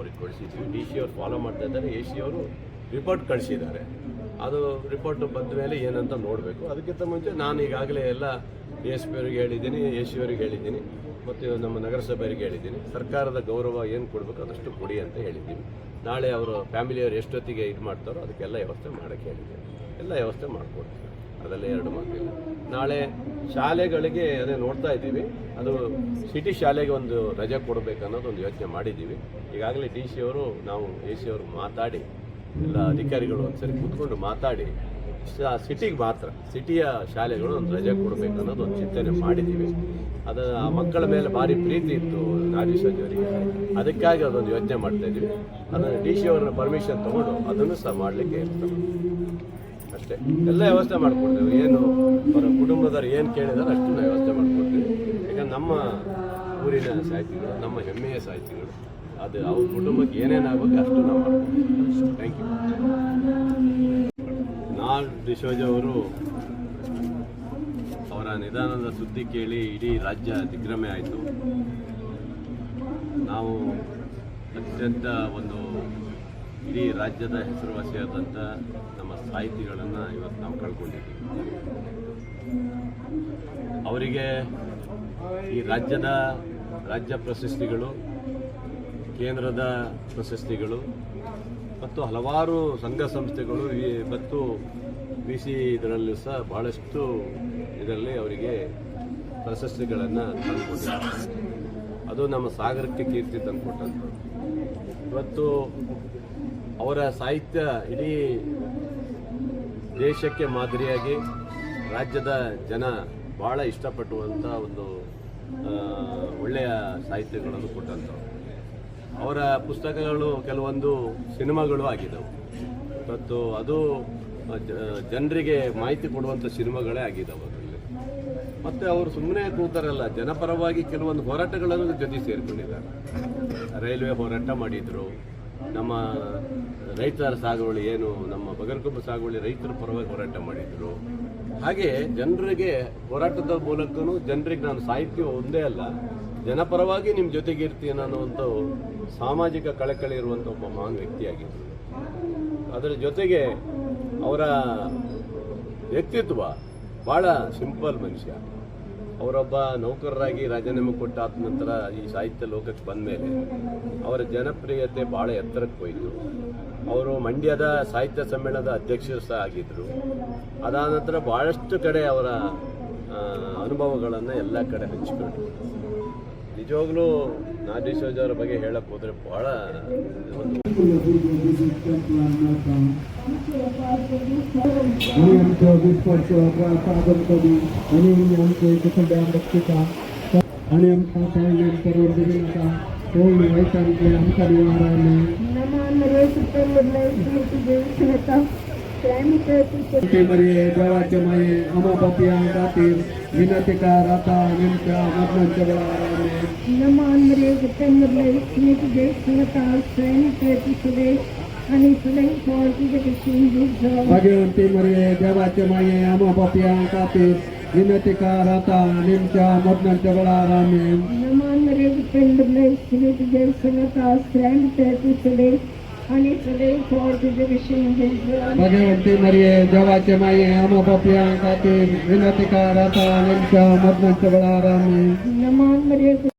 ಅವ್ರಿಗೆ ಕಳಿಸಿದ್ವಿ. D C ಅವರು follow ಮಾಡ್ತಾ ಇದ್ದಾರೆ. ಎ ಸಿ ಅವರು ರಿಪೋರ್ಟ್ ಕಳಿಸಿದ್ದಾರೆ. ಅದು ರಿಪೋರ್ಟ್ ಬಂದ ಮೇಲೆ ಏನಂತ ನೋಡಬೇಕು. ಅದಕ್ಕಿಂತ ಮುಂಚೆ ನಾನು ಈಗಾಗಲೇ ಎಲ್ಲ ಡಿ ಎಸ್ ಪಿ ಅವರಿಗೆ ಹೇಳಿದ್ದೀನಿ, ಎ ಸಿ ಅವರಿಗೆ ಹೇಳಿದ್ದೀನಿ, ಮತ್ತು ನಮ್ಮ ನಗರಸಭೆಯವರಿಗೆ ಹೇಳಿದ್ದೀನಿ. ಸರ್ಕಾರದ ಗೌರವ ಏನು ಕೊಡಬೇಕು ಅದಷ್ಟು ಕೊಡಿ ಅಂತ ಹೇಳಿದ್ದೀವಿ. ನಾಳೆ ಅವರು ಫ್ಯಾಮಿಲಿಯವರು ಎಷ್ಟೊತ್ತಿಗೆ ಇದು ಮಾಡ್ತಾರೋ ಅದಕ್ಕೆಲ್ಲ ವ್ಯವಸ್ಥೆ ಮಾಡೋಕ್ಕೆ ಹೇಳಿದ್ದೀವಿ. ಎಲ್ಲ ವ್ಯವಸ್ಥೆ ಮಾಡಿಕೊಡ್ತೀವಿ, ಅದರಲ್ಲಿ ಎರಡು ಮಾತಿಲ್ಲ. ನಾಳೆ ಶಾಲೆಗಳಿಗೆ ಅದೇ ನೋಡ್ತಾ ಇದ್ದೀವಿ, ಅದು ಸಿಟಿ ಶಾಲೆಗೆ ಒಂದು ರಜೆ ಕೊಡಬೇಕು ಅನ್ನೋದು ಒಂದು ಯೋಚನೆ ಮಾಡಿದ್ದೀವಿ. ಈಗಾಗಲೇ ಡಿ ಸಿ ಅವರು ನಾವು ಎ ಸಿ ಅವರು ಮಾತಾಡಿ ಎಲ್ಲ ಅಧಿಕಾರಿಗಳು ಒಂದ್ಸರಿ ಕೂತ್ಕೊಂಡು ಮಾತಾಡಿ ಸಿಟಿಗೆ ಮಾತ್ರ ಸಿಟಿಯ ಶಾಲೆಗಳು ಒಂದು ರಜೆ ಕೊಡಬೇಕು ಅನ್ನೋದು ಒಂದು ಚಿಂತನೆ ಮಾಡಿದ್ದೀವಿ. ಅದು ಆ ಮಕ್ಕಳ ಮೇಲೆ ಭಾರಿ ಪ್ರೀತಿ ಇತ್ತು ನಾಗೇಶ್ವರಿಗೆ, ಅದಕ್ಕಾಗಿ ಅದೊಂದು ಯೋಚನೆ ಮಾಡ್ತಾ ಇದ್ದೀವಿ. ಅದನ್ನು ಡಿ ಸಿ ಅವರ ಪರ್ಮಿಷನ್ ತೊಗೊಂಡು ಅದನ್ನು ಸಹ ಮಾಡಲಿಕ್ಕೆ ಇರ್ತದೆ ಅಷ್ಟೇ. ಎಲ್ಲ ವ್ಯವಸ್ಥೆ ಮಾಡಿಕೊಡ್ತೇವೆ. ಏನು ಅವರ ಕುಟುಂಬದವ್ರು ಏನು ಕೇಳಿದಾರೆ ಅಷ್ಟನ್ನು ವ್ಯವಸ್ಥೆ ಮಾಡಿಕೊಡ್ತೀವಿ. ಈಗ ನಮ್ಮ ಊರಿನ ಸಾಹಿತಿಗಳು, ನಮ್ಮ ಹೆಮ್ಮೆಯ ಸಾಹಿತಿಗಳು, ಅದು ಅವ್ರ ಕುಟುಂಬಕ್ಕೆ ಏನೇನಾಗಬೇಕು ಅಷ್ಟು ನಾವು ಮಾಡ್ತೀವಿ. Thank you. ಡಿಸೋಜ ಅವರು ಅವರ ನಿಧನದ ಸುದ್ದಿ ಕೇಳಿ ಇಡೀ ರಾಜ್ಯ ದಿಗ್ಭ್ರಮೆ ಆಯಿತು. ನಾವು ಅತ್ಯಂತ ಒಂದು ಇಡೀ ರಾಜ್ಯದ ಹೆಸರುವಾಸಿಯಾದಂಥ ನಮ್ಮ ಸಾಹಿತಿಗಳನ್ನು ಇವತ್ತು ನಾವು ಕಳ್ಕೊಂಡಿದ್ದೀವಿ. ಅವರಿಗೆ ಈ ರಾಜ್ಯ ಪ್ರಶಸ್ತಿಗಳು, ಕೇಂದ್ರದ ಪ್ರಶಸ್ತಿಗಳು ಮತ್ತು ಹಲವಾರು ಸಂಘ ಸಂಸ್ಥೆಗಳು ಮತ್ತು ವಿ ಸಿ ಇದರಲ್ಲೂ ಸಹ ಭಾಳಷ್ಟು ಇದರಲ್ಲಿ ಅವರಿಗೆ ಪ್ರಶಸ್ತಿಗಳನ್ನು ತಂದುಕೊಟ್ಟಿದ್ದಾರೆ. ಅದು ನಮ್ಮ ಸಾಗರಕ್ಕೆ ಕೀರ್ತಿ ತಂದುಕೊಟ್ಟಂಥದ್ದು. ಇವತ್ತು ಅವರ ಸಾಹಿತ್ಯ ಇಡೀ ದೇಶಕ್ಕೆ ಮಾದರಿಯಾಗಿ ರಾಜ್ಯದ ಜನ ಭಾಳ ಇಷ್ಟಪಟ್ಟುವಂಥ ಒಂದು ಒಳ್ಳೆಯ ಸಾಹಿತ್ಯಗಳನ್ನು ಕೊಟ್ಟಂಥವು. ಅವರ ಪುಸ್ತಕಗಳು ಕೆಲವೊಂದು ಸಿನಿಮಾಗಳು ಆಗಿದ್ದವು. ಮತ್ತು ಅದು ಜನರಿಗೆ ಮಾಹಿತಿ ಕೊಡುವಂಥ ಸಿನಿಮಾಗಳೇ ಆಗಿದ್ದಾವೆ ಅದರಲ್ಲಿ. ಮತ್ತು ಅವರು ಸುಮ್ಮನೆ ಕೂತಾರಲ್ಲ, ಜನಪರವಾಗಿ ಕೆಲವೊಂದು ಹೋರಾಟಗಳನ್ನು ಜೊತೆ ಸೇರಿಕೊಂಡಿದ್ದಾರೆ. ರೈಲ್ವೆ ಹೋರಾಟ ಮಾಡಿದರು, ನಮ್ಮ ರೈತರ ಸಾಗುವಳಿ ಏನು ನಮ್ಮ ಬಗರ್ಕೊಬ್ಬ ಸಾಗುವಳಿ ರೈತರ ಪರವಾಗಿ ಹೋರಾಟ ಮಾಡಿದರು. ಹಾಗೆ ಜನರಿಗೆ ಹೋರಾಟದ ಮೂಲಕನೂ ಜನರಿಗೆ ನಾನು ಸಾಹಿತ್ಯ ಒಂದೇ ಅಲ್ಲ, ಜನಪರವಾಗಿ ನಿಮ್ಮ ಜೊತೆಗೆ ಇರ್ತೀನಿ ಅನ್ನುವಂಥ ಸಾಮಾಜಿಕ ಕಳಕಳಿ ಇರುವಂಥ ಒಬ್ಬ ಮಹಾನ್ ವ್ಯಕ್ತಿಯಾಗಿದ್ದರು. ಅದರ ಜೊತೆಗೆ ಅವರ ವ್ಯಕ್ತಿತ್ವ ಭಾಳ ಸಿಂಪಲ್ ಮನುಷ್ಯ. ಅವರೊಬ್ಬ ನೌಕರರಾಗಿ ರಾಜೀನಾಮೆ ಕೊಟ್ಟಾದ ನಂತರ ಈ ಸಾಹಿತ್ಯ ಲೋಕಕ್ಕೆ ಬಂದ ಮೇಲೆ ಅವರ ಜನಪ್ರಿಯತೆ ಭಾಳ ಎತ್ತರಕ್ಕೆ ಹೋಯಿತು. ಅವರು ಮಂಡ್ಯದ ಸಾಹಿತ್ಯ ಸಮ್ಮೇಳನದ ಅಧ್ಯಕ್ಷರು ಸಹ ಆಗಿದ್ದರು. ಅದಾದ ನಂತರ ಭಾಳಷ್ಟು ಕಡೆ ಅವರ ಅನುಭವಗಳನ್ನು ಎಲ್ಲ ಕಡೆ ಹಂಚಿಕೊಂಡ್ರು. ನಿಜವಾಗ್ಲೂ ನಾಗೇಶ್ವರ ಅವರ ಬಗ್ಗೆ ಹೇಳಕ್ಕೆ ಹೋದರೆ ಭಾಳ आणि आमचा पाहिजे परवडलेला कोणी वैचारिक आमच्या निवाराने देवाच्या माये अमापतिया खातीर विनंतीकार आता नेमक्या मधनांच्या वेळाने नमान मरे सप्टेंबरला स्मित देश संगता सैनिक सुदेश आणि सुदेश भगवंती मरे देवाच्या माये अमापतिया खातीर विनंतीकार आता नेमक्या मधनांच्या वेळाने नमान मरे सप्टेंबरला स्मित देश संगता सैनिक सुदेश आणि सदैव भगवंती मरिये देवाचे माये अमापतिया खातीर विनंतीकार आता नेमक्या मधनांच्या वेळाने नमान मरे